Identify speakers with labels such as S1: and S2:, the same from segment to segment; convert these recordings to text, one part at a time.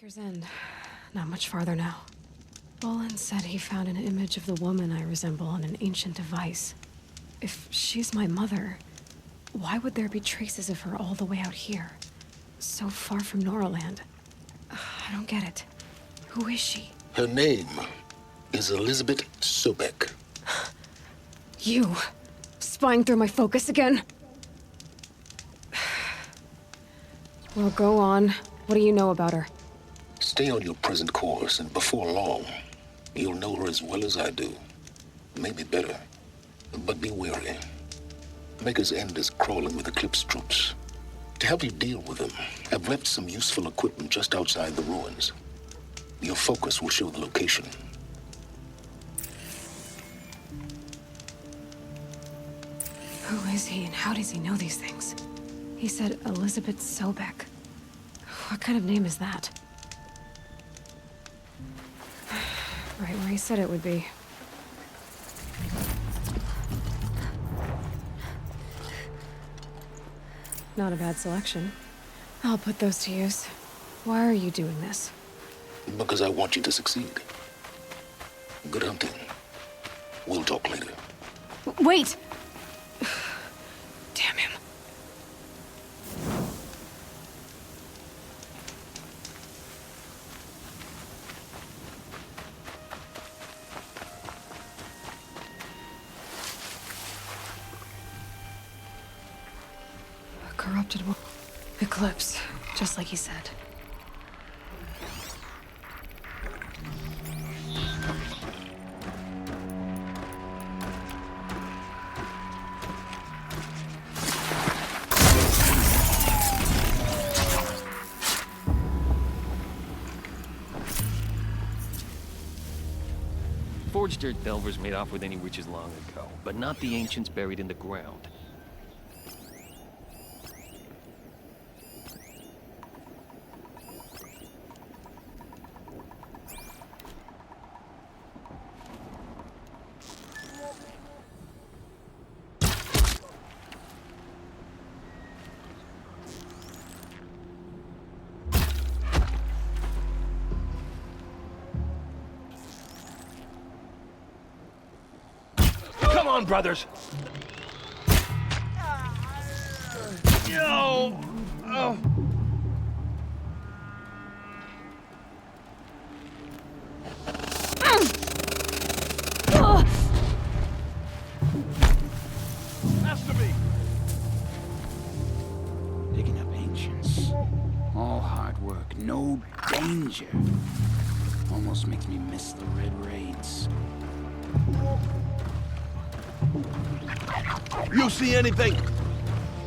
S1: Anchor's End. Not much farther now. Bolin said he found an image of the woman I resemble on an ancient device. If she's my mother, why would there be traces of her all the way out here? So far from Noraland. I don't get it. Who is she?
S2: Her name is Elizabeth Sobek.
S1: You! Spying through my focus again? Well, go on. What do you know about her?
S2: Stay on your present course, and before long, you'll know her as well as I do. Maybe better. But be wary. Maker's End is crawling with Eclipse troops. To help you deal with them, I've left some useful equipment just outside the ruins. Your focus will show the location.
S1: Who is he and how does he know these things? He said Elizabeth Sobek. What kind of name is that? Right where he said it would be. Not a bad selection. I'll put those to use. Why are you doing this?
S2: Because I want you to succeed. Good hunting. We'll talk later.
S1: Wait! Damn him. A corrupted one. Eclipse, just like he said.
S3: Forged dirt delvers made off with any witches long ago, but not the ancients buried in the ground.
S4: Come on, brothers! Yo! Oh. Has to be.
S5: Digging up ancients. All hard work, no danger. Almost makes me miss the red raids.
S4: You see anything?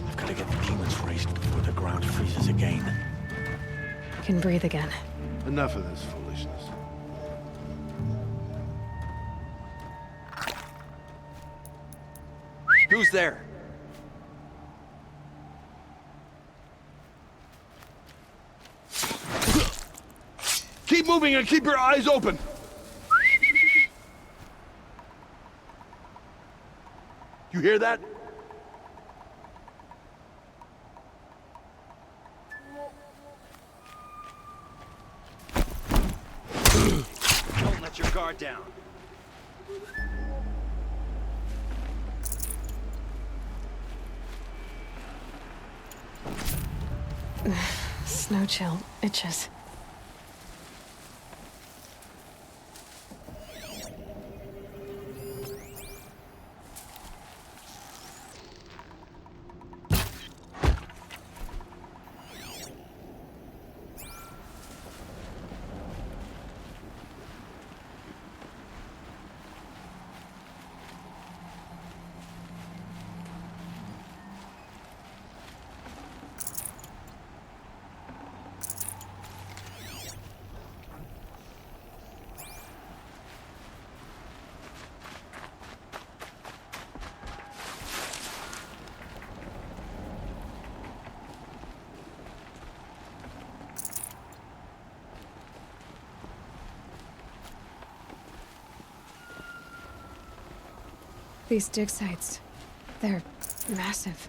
S6: I've got to get the demons raised before the ground freezes again.
S1: Can breathe again.
S4: Enough of this foolishness. Who's there? Keep moving and keep your eyes open! You hear that? Don't let your guard down.
S1: Snow chill itches. These dig sites, they're massive.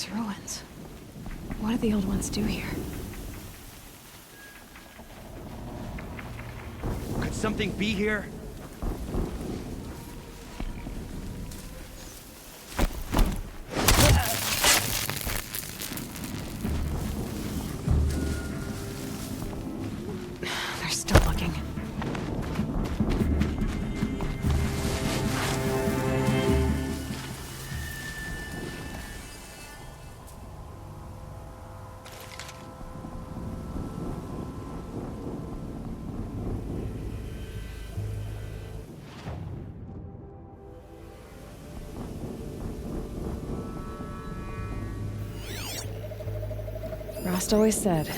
S1: these ruins? What did the old ones do here?
S7: Could something be here?
S1: They're still looking. Rost always said,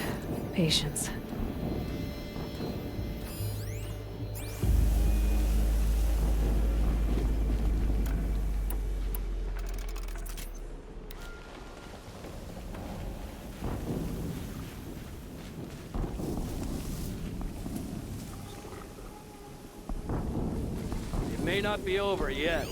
S1: patience.
S3: It may not be over yet.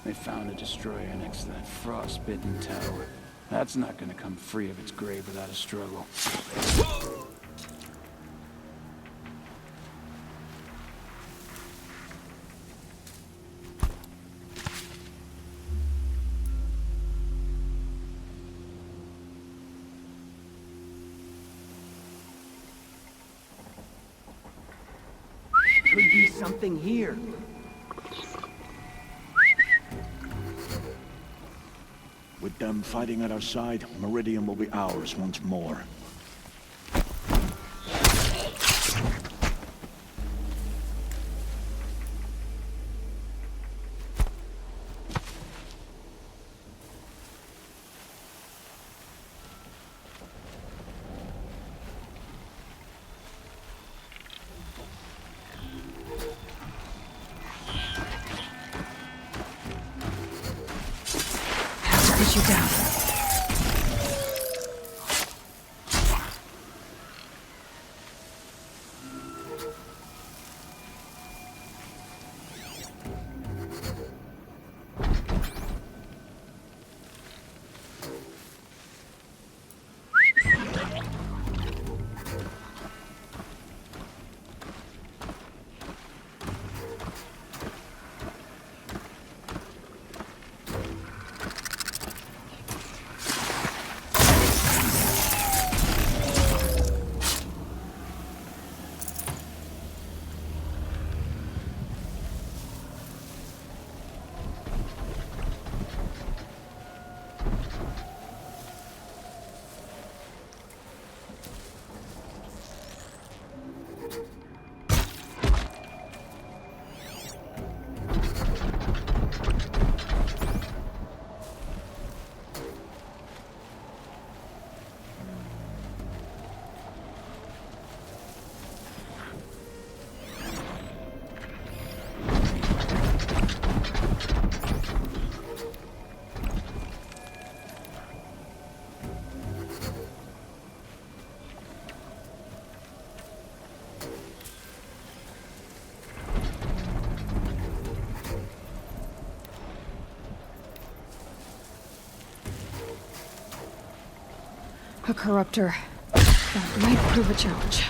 S5: They found a destroyer next to that frost-bitten tower. That's not gonna come free of its grave without a struggle.
S7: Could be something here.
S6: With them fighting at our side, Meridian will be ours once more.
S1: Put you down. A corruptor. That might prove a challenge.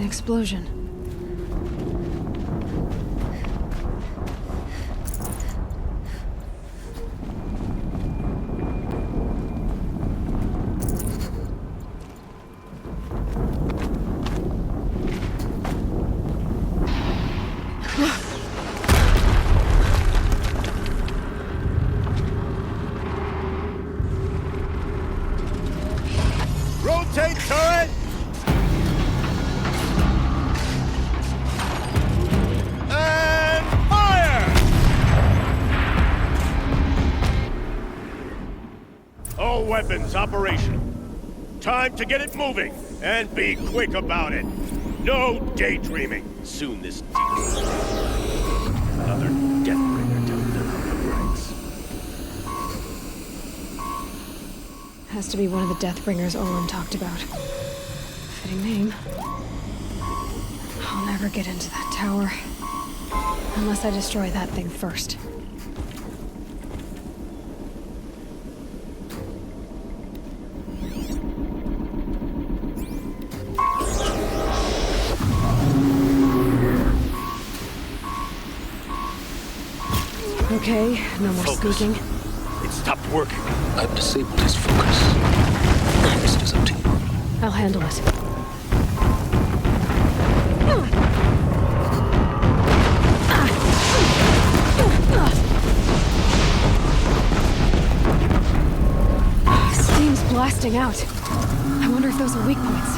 S1: Explosion.
S4: Rotate turret! Weapons operational. Time to get it moving, and be quick about it. No daydreaming. Soon this another Deathbringer telling them how it breaks.
S1: Has to be one of the Deathbringers Olin talked about. Fitting name. I'll never get into that tower. Unless I destroy that thing first. Okay, no more squeaking.
S4: It stopped working.
S2: I've disabled his focus. The rest is up to you.
S1: I'll handle it. Steam's blasting out. I wonder if those are weak points.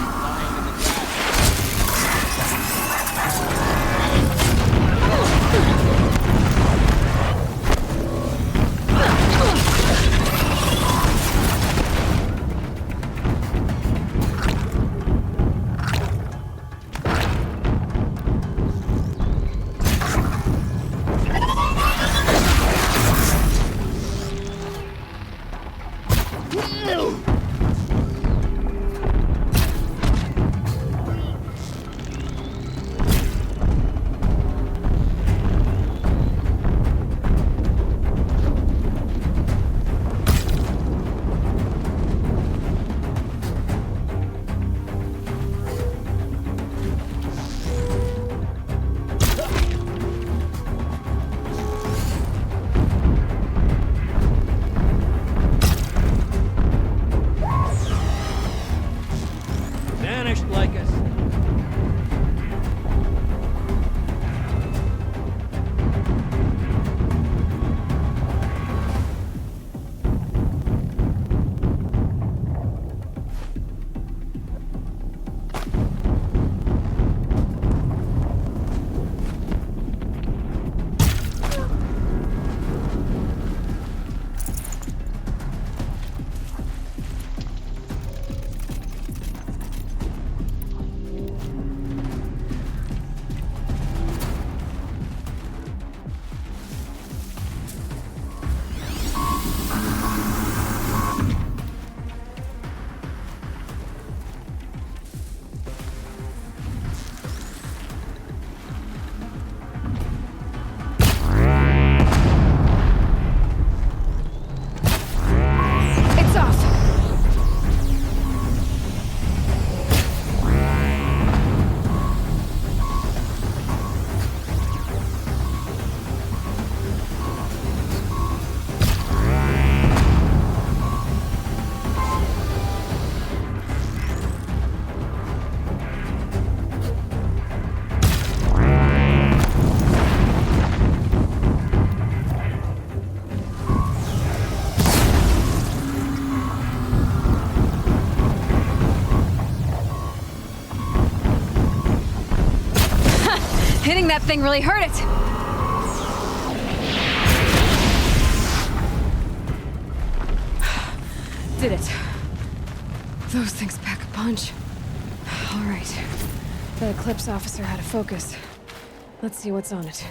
S1: Hitting that thing really hurt it! Did it. Those things pack a punch. All right. The Eclipse officer had a focus. Let's see what's on it.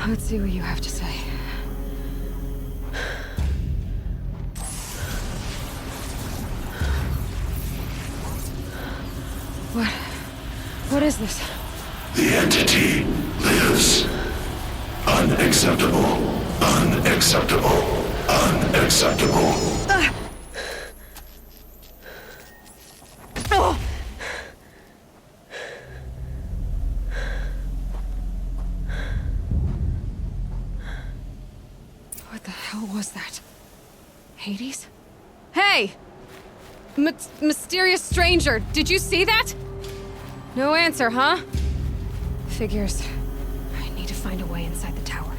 S1: Let's see what you have to say. What is this?
S8: The entity lives. Unacceptable. Unacceptable. Unacceptable.
S1: Oh! What the hell was that? Hades? Hey! Mysterious stranger, did you see that? No answer, huh? Figures. I need to find a way inside the tower.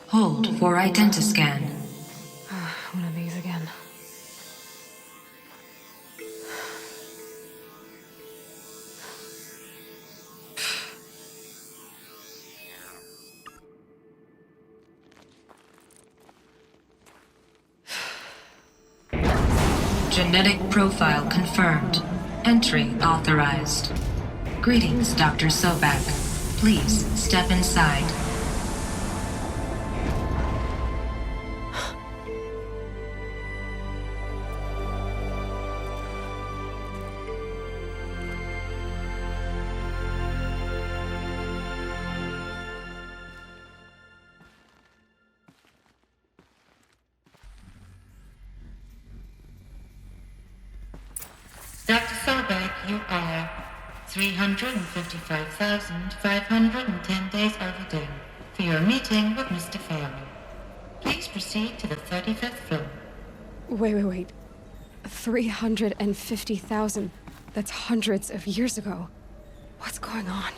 S9: Hold for identiscan.
S1: One of these again.
S9: Genetic profile confirmed. Entry authorized. Greetings, Dr. Sobak. Please step inside.
S10: Dr. Sobak, you are 355,510 days overdue for your meeting with Mr. Farrell. Please proceed to the 35th floor.
S1: Wait. 350,000. That's hundreds of years ago. What's going on?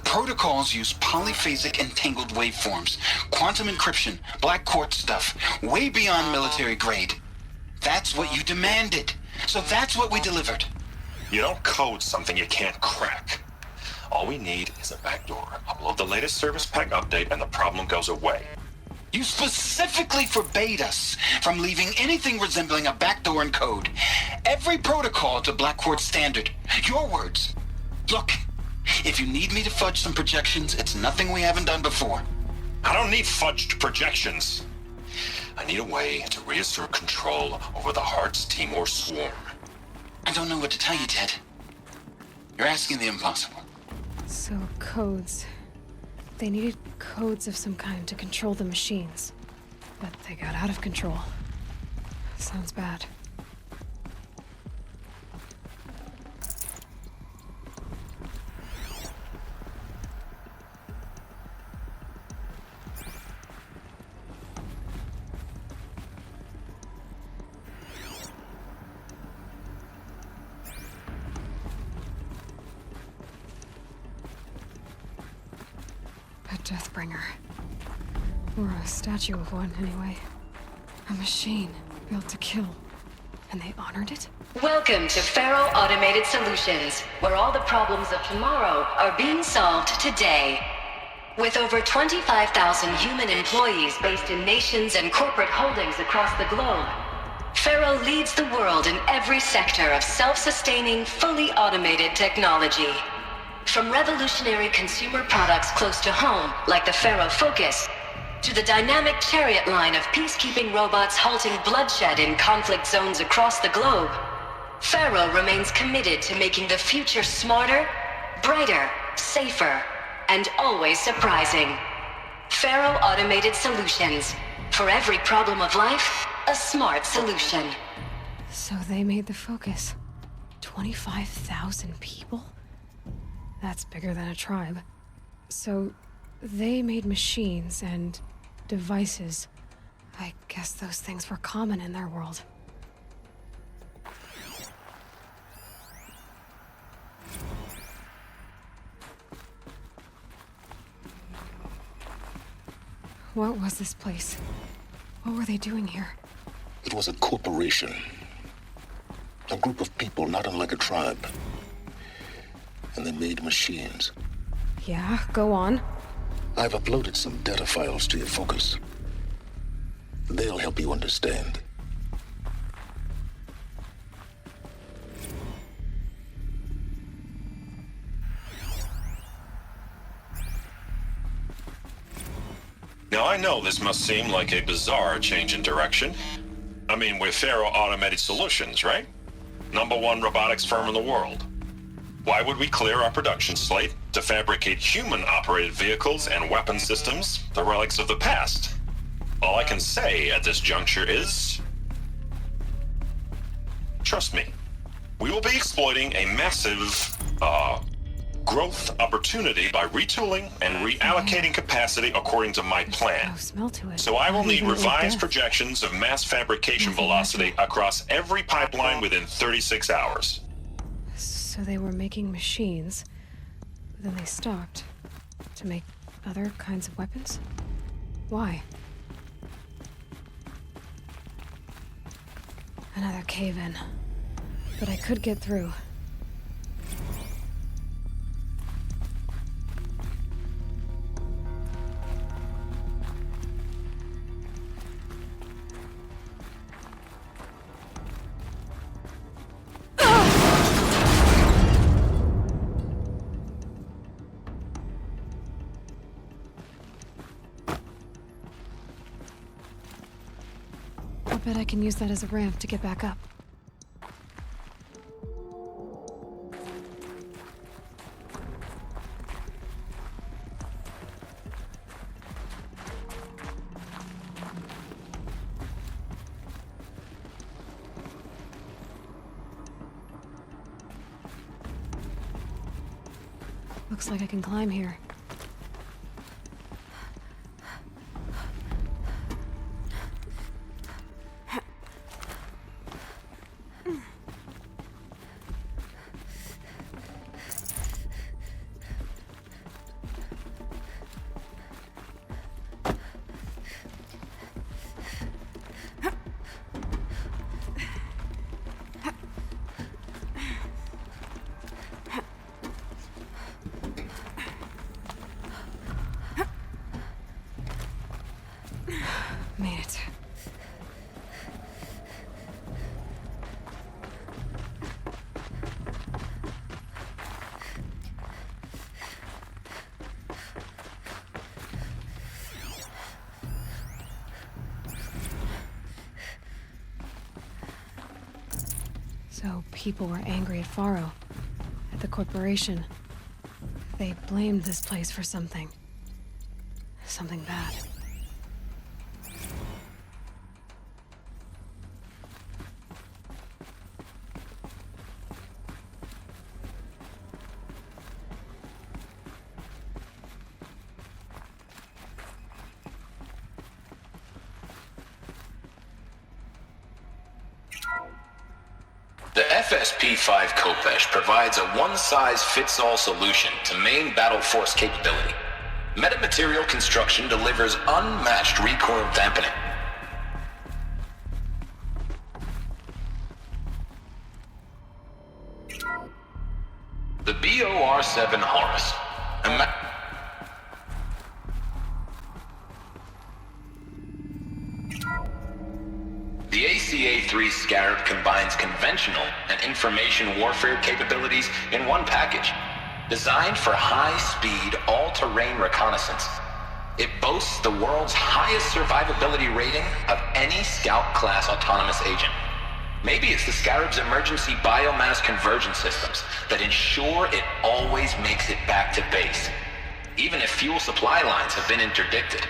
S5: Protocols use polyphasic entangled waveforms, quantum encryption, black quartz stuff, way beyond military grade. That's what you demanded, so that's what we delivered.
S8: You don't code something you can't crack. All we need is a backdoor. Upload the latest service pack update and the problem goes away.
S5: You specifically forbade us from leaving anything resembling a backdoor in code. Every protocol to black quartz standard. Your words. Look. If you need me to fudge some projections, it's nothing we haven't done before.
S8: I don't need fudged projections. I need a way to reassert control over the Heart's Timor swarm.
S5: I don't know what to tell you, Ted. You're asking the impossible.
S1: So, codes. They needed codes of some kind to control the machines. But they got out of control. Sounds bad. Deathbringer. Or a statue of one, anyway. A machine built to kill. And they honored it?
S11: Welcome to Faro Automated Solutions, where all the problems of tomorrow are being solved today. With over 25,000 human employees based in nations and corporate holdings across the globe, Faro leads the world in every sector of self-sustaining, fully automated technology. From revolutionary consumer products close to home, like the Faro Focus, to the dynamic Chariot line of peacekeeping robots halting bloodshed in conflict zones across the globe, Pharaoh remains committed to making the future smarter, brighter, safer, and always surprising. Pharaoh Automated Solutions. For every problem of life, a smart solution.
S1: So they made the focus. 25,000 people? That's bigger than a tribe. So they made machines and devices. I guess those things were common in their world. What was this place? What were they doing here?
S2: It was a corporation. A group of people not unlike a tribe. And they made machines.
S1: Yeah, go on.
S2: I've uploaded some data files to your focus. They'll help you understand.
S8: Now, I know this must seem like a bizarre change in direction. I mean, we're Pharaoh Automated Solutions, right? #1 robotics firm in the world. Why would we clear our production slate to fabricate human-operated vehicles and weapon systems, the relics of the past? All I can say at this juncture is... trust me. We will be exploiting a massive, growth opportunity by retooling and reallocating capacity according to my plan.
S1: No smell to it.
S8: So I will need
S1: Even with
S8: revised
S1: death.
S8: projections of mass fabrication velocity across every pipeline within 36 hours.
S1: So they were making machines, then they stopped to make other kinds of weapons? Why? Another cave-in. But I could get through. I bet I can use that as a ramp to get back up. Looks like I can climb here. Made it. So people were angry at Pharaoh, at the corporation. They blamed this place for something. Something bad.
S5: The FSP-5 Kopesh provides a one-size-fits-all solution to main battle force capability. Metamaterial construction delivers unmatched recoil dampening. The BOR-7 Horus. The ACA-3 Scarab combines conventional and information warfare capabilities in one package. Designed for high-speed, all-terrain reconnaissance, it boasts the world's highest survivability rating of any Scout-class autonomous agent. Maybe it's the Scarab's emergency biomass conversion systems that ensure it always makes it back to base, even if fuel supply lines have been interdicted.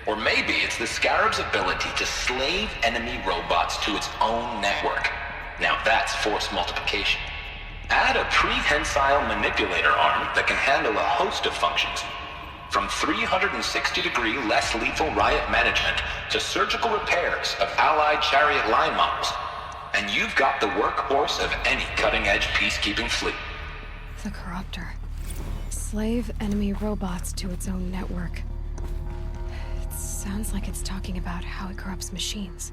S5: Or maybe it's the Scarab's ability to slave enemy robots to its own network. Now that's force multiplication. Add a prehensile manipulator arm that can handle a host of functions, from 360-degree less lethal riot management to surgical repairs of allied chariot line models. And you've got the workhorse of any cutting-edge peacekeeping fleet.
S1: The Corruptor. Slave enemy robots to its own network. It sounds like it's talking about how it corrupts machines.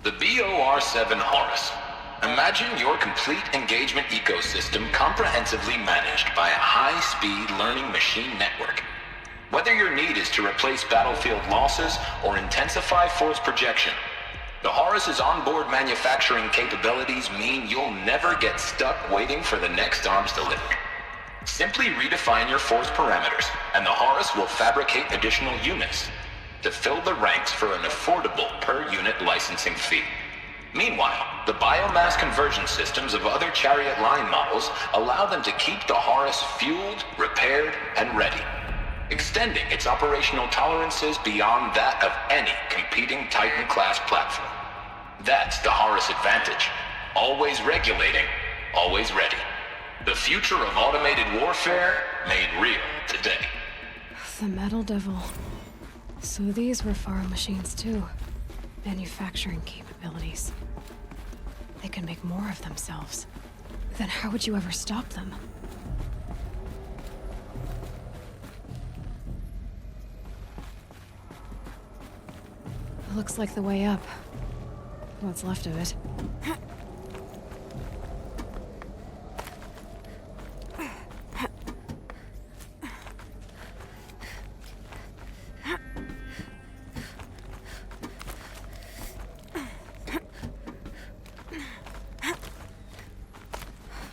S5: The BOR-7 Horus. Imagine your complete engagement ecosystem comprehensively managed by a high-speed learning machine network. Whether your need is to replace battlefield losses or intensify force projection, the Horus's onboard manufacturing capabilities mean you'll never get stuck waiting for the next arms delivery. Simply redefine your force parameters, and the Horus will fabricate additional units to fill the ranks for an affordable per-unit licensing fee. Meanwhile, the biomass conversion systems of other chariot line models allow them to keep the Horus fueled, repaired, and ready, extending its operational tolerances beyond that of any competing Titan-class platform. That's the Horus advantage. Always regulating, always ready. The future of automated warfare made real today.
S1: The Metal Devil. So these were Faro machines too. Manufacturing capabilities. They can make more of themselves. Then how would you ever stop them? Looks like the way up. What's left of it.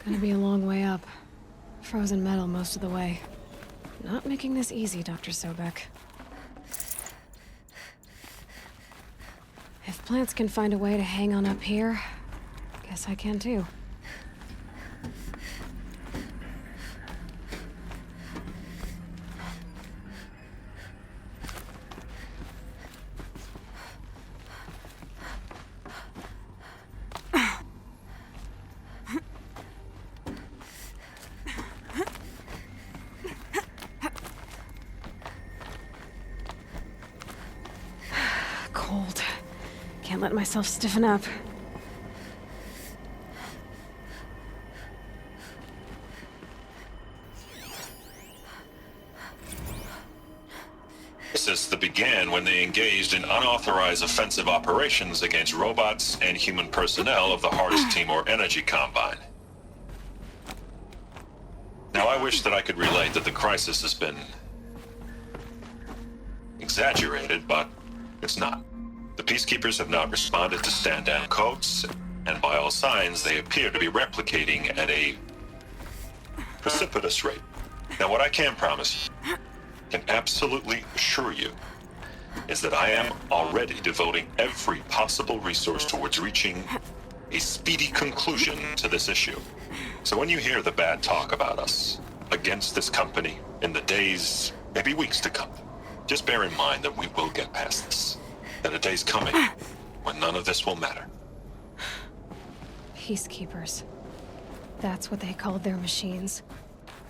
S1: Gonna be a long way up. Frozen metal most of the way. Not making this easy, Dr. Sobek. If plants can find a way to hang on up here, guess I can too. Cold. Can't let myself stiffen up.
S8: This began when they engaged in unauthorized offensive operations against robots and human personnel of the Horus Timor Energy Combine. Now, I wish that I could relate that the crisis has been exaggerated, but it's not. The Peacekeepers have not responded to stand-down codes, and by all signs, they appear to be replicating at a precipitous rate. Now, what I can promise you, can absolutely assure you, is that I am already devoting every possible resource towards reaching a speedy conclusion to this issue. So when you hear the bad talk about us against this company in the days, maybe weeks to come, just bear in mind that we will get past this. That a day's coming when none of this will matter.
S1: Peacekeepers. That's what they called their machines.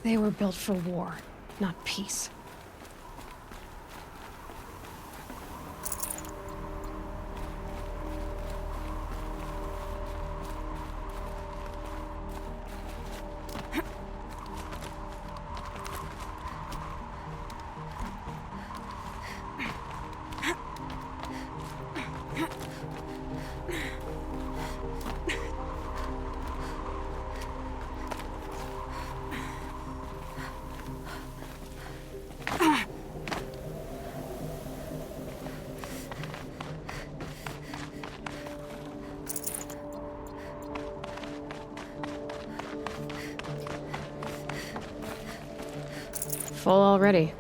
S1: They were built for war, not peace. Full already.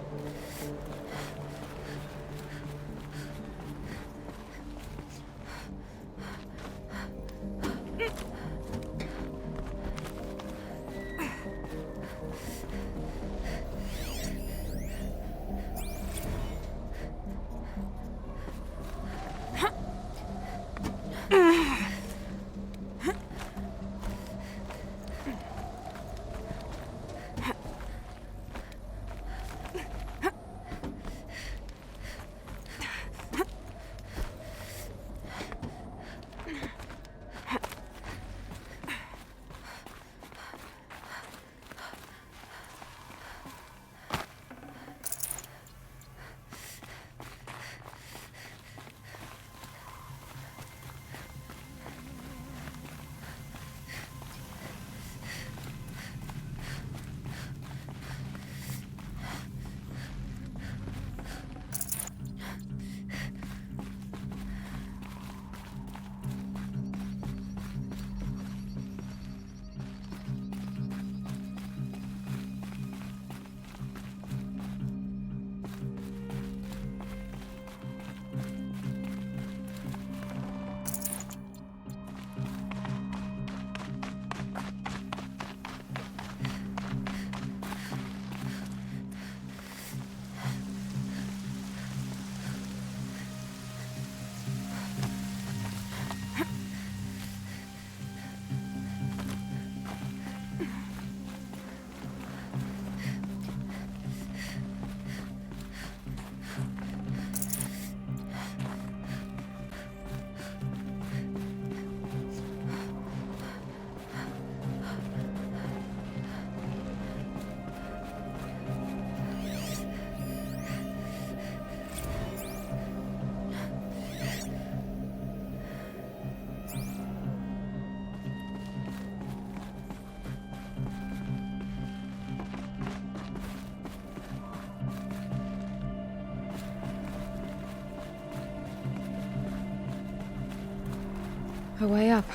S1: a way up.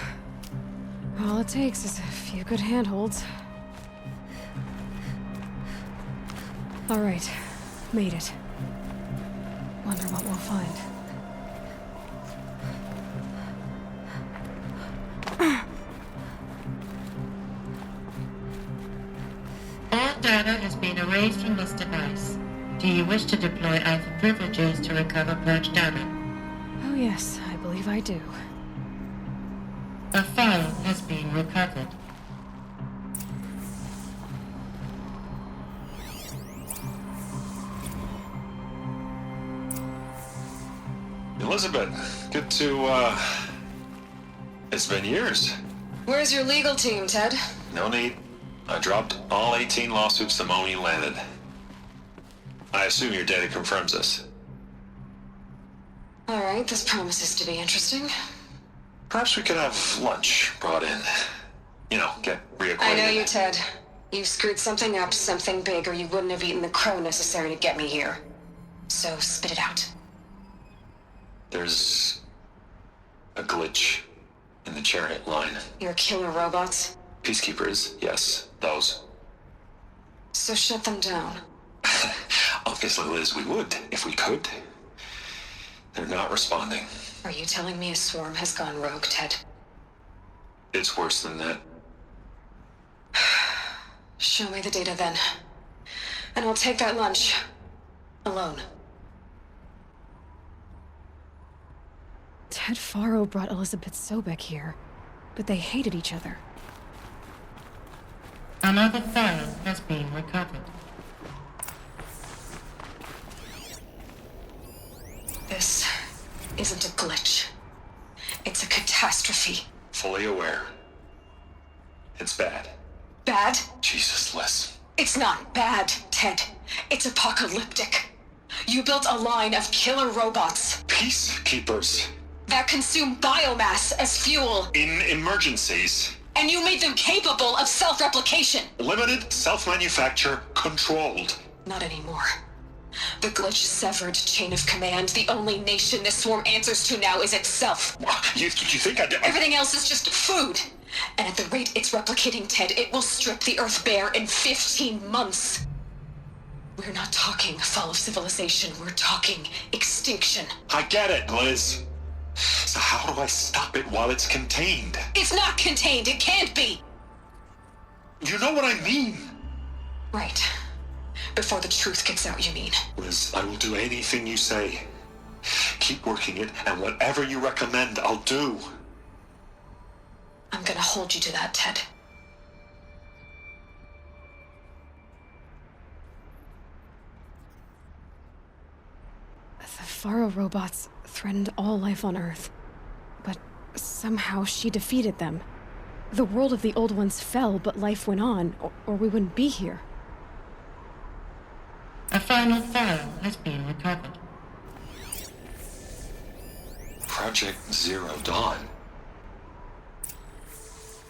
S1: All it takes is a few good handholds. All right, made it. Wonder what we'll find.
S10: All data has been erased from this device. Do you wish to deploy Alpha privileges to recover purged data?
S1: Oh yes, I believe I do.
S10: A file has been recovered.
S8: Elizabeth, good to, it's been years.
S11: Where's your legal team, Ted?
S8: No need. I dropped all 18 lawsuits the moment you landed. I assume your data confirms this.
S11: All right, this promises to be interesting.
S8: Perhaps we could have lunch brought in. You know, get reacquainted.
S11: I know you, Ted. You screwed something up, something big, or you wouldn't have eaten the crow necessary to get me here. So spit it out.
S8: There's a glitch in the chariot line.
S11: Your killer robots?
S8: Peacekeepers, yes, those.
S11: So shut them down.
S8: Obviously, Liz, we would, if we could. They're not responding.
S11: Are you telling me a swarm has gone rogue, Ted?
S8: It's worse than that.
S11: Show me the data then. And I'll take that lunch. Alone.
S1: Ted Faro brought Elizabeth Sobek here, but they hated each other.
S10: Another file has been recovered.
S11: This isn't a glitch. It's a catastrophe.
S8: Fully aware. It's bad.
S11: Bad?
S8: Jesus, Liz.
S11: It's not bad, Ted. It's apocalyptic. You built a line of killer robots.
S8: Peacekeepers.
S11: That consume biomass as fuel.
S8: In emergencies.
S11: And you made them capable of self-replication.
S8: Limited, self-manufacture, controlled.
S11: Not anymore. The glitch severed chain of command. The only nation this swarm answers to now is itself.
S8: You think
S11: Everything else is just food. And at the rate it's replicating, Ted, it will strip the Earth bare in 15 months. We're not talking fall of civilization. We're talking extinction.
S8: I get it, Liz. So how do I stop it while it's contained?
S11: It's not contained. It can't be.
S8: You know what I mean.
S11: Right. Before the truth gets out, you mean?
S8: Liz, I will do anything you say. Keep working it, and whatever you recommend, I'll do.
S11: I'm gonna hold you to that, Ted.
S1: The Faro robots threatened all life on Earth, but somehow she defeated them. The world of the old ones fell, but life went on, or we wouldn't be here.
S10: A final file has been recovered.
S8: Project Zero Dawn.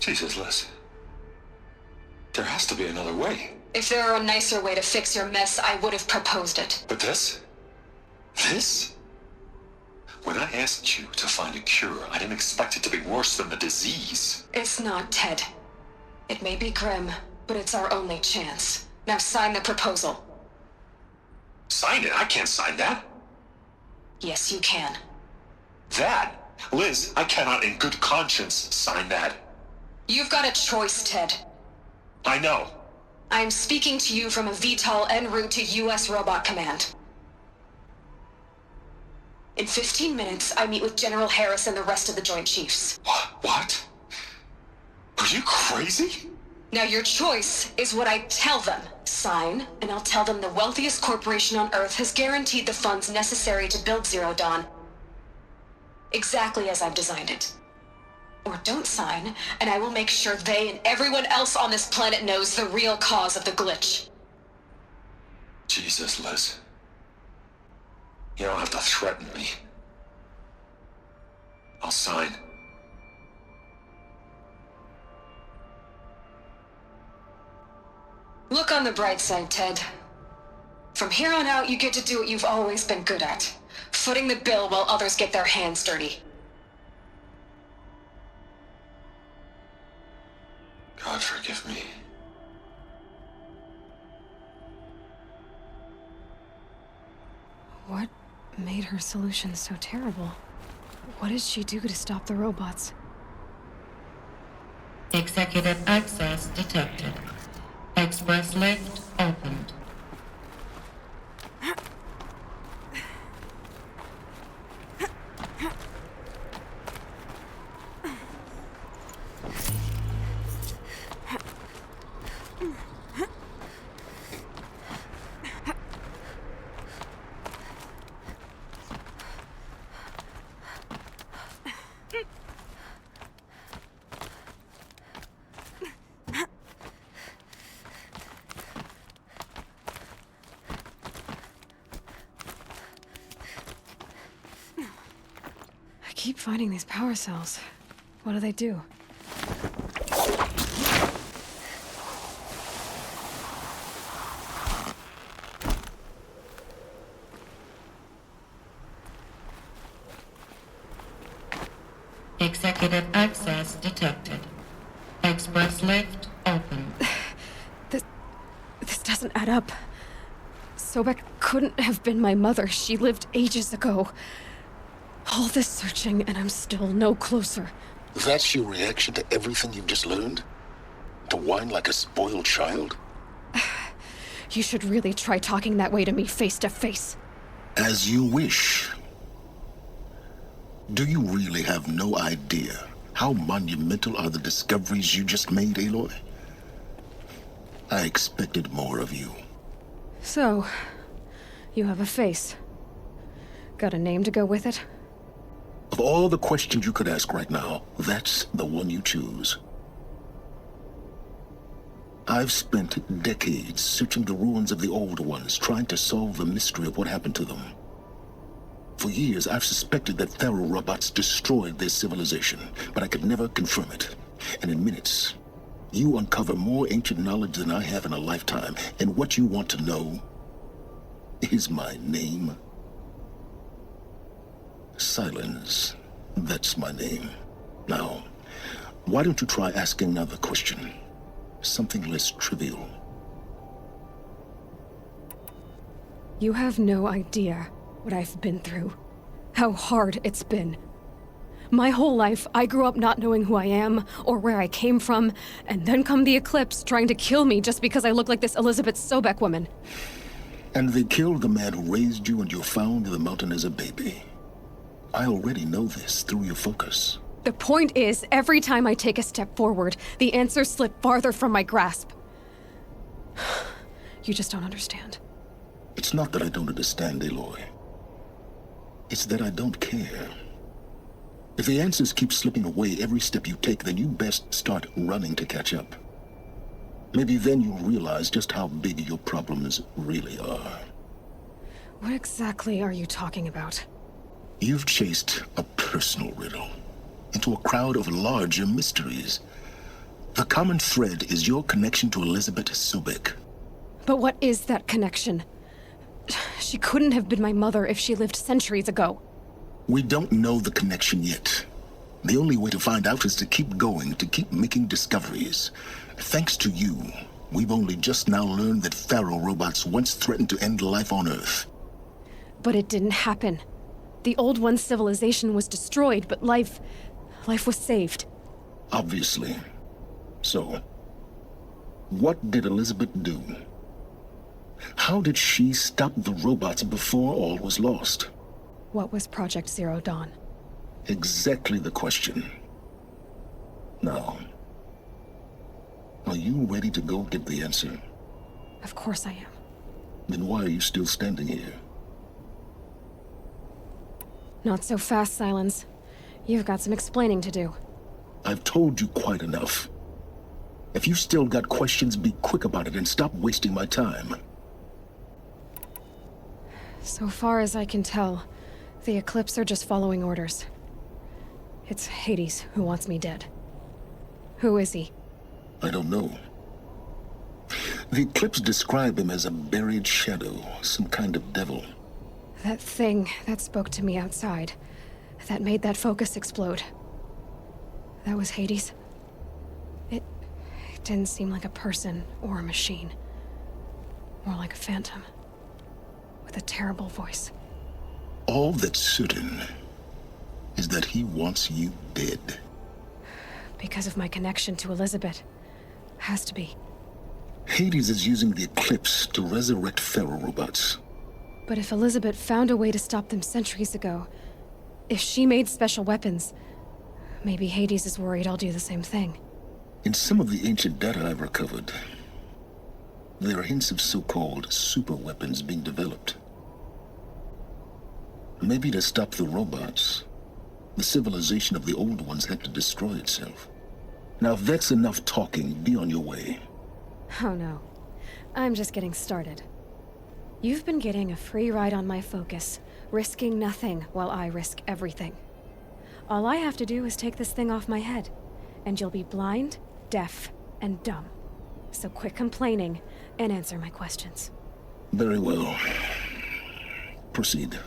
S8: Jesus, Liz. There has to be another way.
S11: If there were a nicer way to fix your mess, I would have proposed it.
S8: But this? This? When I asked you to find a cure, I didn't expect it to be worse than the disease.
S11: It's not, Ted. It may be grim, but it's our only chance. Now sign the proposal.
S8: Sign it? I can't sign that.
S11: Yes, you can.
S8: That? Liz, I cannot in good conscience sign that.
S11: You've got a choice, Ted.
S8: I know.
S11: I'm speaking to you from a VTOL en route to U.S. Robot Command. In 15 minutes, I meet with General Harris and the rest of the Joint Chiefs.
S8: What? Are you crazy?
S11: Now your choice is what I tell them. Sign, and I'll tell them the wealthiest corporation on Earth has guaranteed the funds necessary to build Zero Dawn. Exactly as I've designed it. Or don't sign, and I will make sure they and everyone else on this planet knows the real cause of the glitch.
S8: Jesus, Liz. You don't have to threaten me. I'll sign.
S11: Look on the bright side, Ted. From here on out, you get to do what you've always been good at. Footing the bill while others get their hands dirty.
S8: God forgive me.
S1: What made her solution so terrible? What did she do to stop the robots?
S10: Executive access detected. Express lift opened.
S1: I keep finding these power cells. What do they do?
S10: Executive access detected. Express lift open.
S1: This doesn't add up. Sobek couldn't have been my mother. She lived ages ago. All this searching, and I'm still no closer.
S2: That's your reaction to everything you've just learned? To whine like a spoiled child?
S1: You should really try talking that way to me face to face.
S2: As you wish. Do you really have no idea how monumental are the discoveries you just made, Aloy? I expected more of you.
S1: So, you have a face. Got a name to go with it?
S2: Of all the questions you could ask right now, that's the one you choose. I've spent decades searching the ruins of the old ones, trying to solve the mystery of what happened to them. For years, I've suspected that Pharaoh robots destroyed their civilization, but I could never confirm it. And in minutes, you uncover more ancient knowledge than I have in a lifetime, and what you want to know is my name. Silens. That's my name. Now, why don't you try asking another question? Something less trivial.
S1: You have no idea what I've been through. How hard it's been. My whole life, I grew up not knowing who I am or where I came from, and then come the Eclipse trying to kill me just because I look like this Elizabeth Sobek woman.
S2: And they killed the man who raised you and you found in the mountain as a baby. I already know this through your focus.
S1: The point is, every time I take a step forward, the answers slip farther from my grasp. You just don't understand.
S2: It's not that I don't understand, Aloy. It's that I don't care. If the answers keep slipping away every step you take, then you best start running to catch up. Maybe then you'll realize just how big your problems really are.
S1: What exactly are you talking about?
S2: You've chased a personal riddle into a crowd of larger mysteries. The common thread is your connection to Elizabeth Sobek.
S1: But what is that connection? She couldn't have been my mother if she lived centuries ago.
S2: We don't know the connection yet. The only way to find out is to keep going, to keep making discoveries. Thanks to you, we've only just now learned that Pharaoh robots once threatened to end life on Earth.
S1: But it didn't happen. The old one's civilization was destroyed, but life was saved.
S2: Obviously. So, what did Elizabeth do? How did she stop the robots before all was lost?
S1: What was Project Zero Dawn?
S2: Exactly the question. Now, are you ready to go get the answer?
S1: Of course I am.
S2: Then why are you still standing here?
S1: Not so fast, Silens. You've got some explaining to do.
S2: I've told you quite enough. If you've still got questions, be quick about it and stop wasting my time.
S1: So far as I can tell, the Eclipse are just following orders. It's Hades who wants me dead. Who is he?
S2: I don't know. The Eclipse describe him as a buried shadow, some kind of devil.
S1: That thing that spoke to me outside, that made that focus explode. That was Hades. It Didn't seem like a person or a machine. More like a phantom. With a terrible voice.
S2: All that's certain is that he wants you dead.
S1: Because of my connection to Elizabeth. Has to be.
S2: Hades is using the Eclipse to resurrect Pharaoh robots.
S1: But if Elizabeth found a way to stop them centuries ago, if she made special weapons, maybe Hades is worried I'll do the same thing.
S2: In some of the ancient data I've recovered, there are hints of so-called super weapons being developed. Maybe to stop the robots, the civilization of the old ones had to destroy itself. Now, if that's enough talking, be on your way.
S1: Oh no. I'm just getting started. You've been getting a free ride on my focus, risking nothing while I risk everything. All I have to do is take this thing off my head, and you'll be blind, deaf, and dumb. So quit complaining and answer my questions.
S2: Very well. Proceed.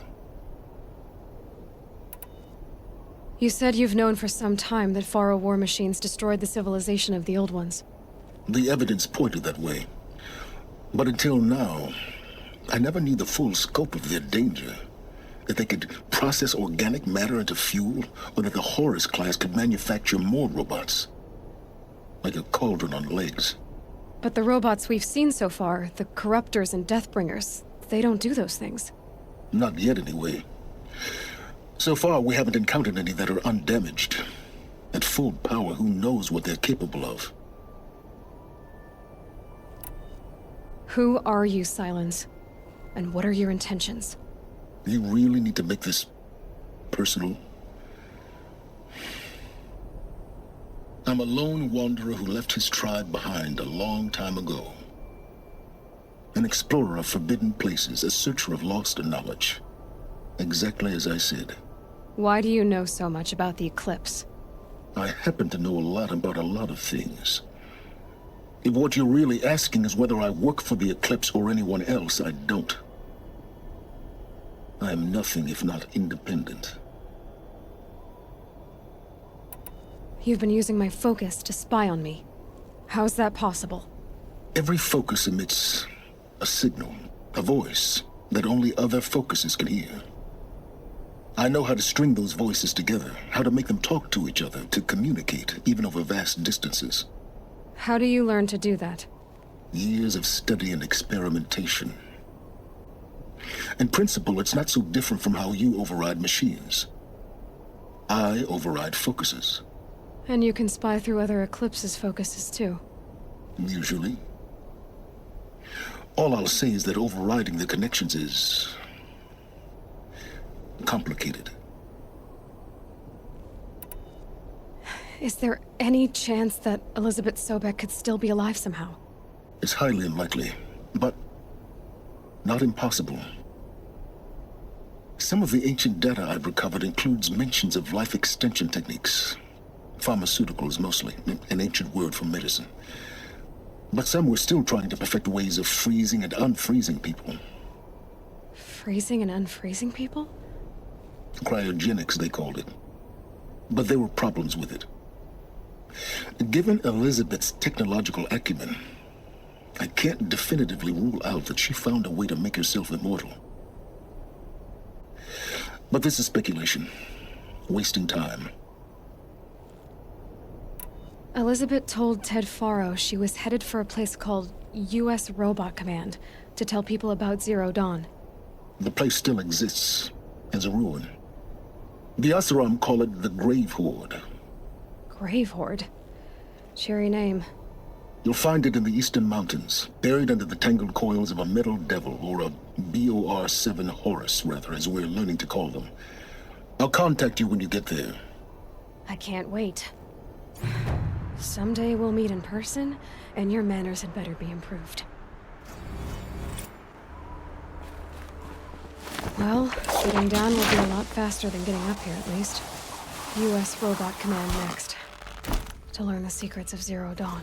S1: You said you've known for some time that Pharaoh war machines destroyed the civilization of the old ones.
S2: The evidence pointed that way. But until now, I never knew the full scope of their danger. That they could process organic matter into fuel, or that the Horus class could manufacture more robots. Like a cauldron on legs.
S1: But the robots we've seen so far, the Corruptors and Deathbringers, they don't do those things.
S2: Not yet, anyway. So far, we haven't encountered any that are undamaged. At full power, who knows what they're capable of?
S1: Who are you, Silens? And what are your intentions?
S2: You really need to make this personal? I'm a lone wanderer who left his tribe behind a long time ago. An explorer of forbidden places, a searcher of lost knowledge. Exactly as I said.
S1: Why do you know so much about the Eclipse?
S2: I happen to know a lot about a lot of things. If what you're really asking is whether I work for the Eclipse or anyone else, I don't. I am nothing if not independent.
S1: You've been using my focus to spy on me. How's that possible?
S2: Every focus emits a signal, a voice, that only other focuses can hear. I know how to string those voices together, how to make them talk to each other, to communicate, even over vast distances.
S1: How do you learn to do that?
S2: Years of study and experimentation. In principle, it's not so different from how you override machines. I override focuses.
S1: And you can spy through other Eclipse's focuses too.
S2: Usually. All I'll say is that overriding the connections is complicated.
S1: Is there any chance that Elizabeth Sobek could still be alive somehow?
S2: It's highly unlikely, but not impossible. Some of the ancient data I've recovered includes mentions of life extension techniques. Pharmaceuticals, mostly, an ancient word for medicine. But some were still trying to perfect ways of freezing and unfreezing people.
S1: Freezing and unfreezing people?
S2: Cryogenics, they called it. But there were problems with it. Given Elizabeth's technological acumen, I can't definitively rule out that she found a way to make herself immortal. But this is speculation. Wasting time.
S1: Elizabeth told Ted Faro she was headed for a place called U.S. Robot Command to tell people about Zero Dawn.
S2: The place still exists, as a ruin. The Asuram call it the Grave Horde.
S1: Grave Horde? Cheery name.
S2: You'll find it in the Eastern Mountains, buried under the tangled coils of a metal devil, or a BOR-7 Horus, rather, as we're learning to call them. I'll contact you when you get there.
S1: I can't wait. Someday we'll meet in person, and your manners had better be improved. Well, getting down will be a lot faster than getting up here, at least. U.S. Robot Command next. To learn the secrets of Zero Dawn.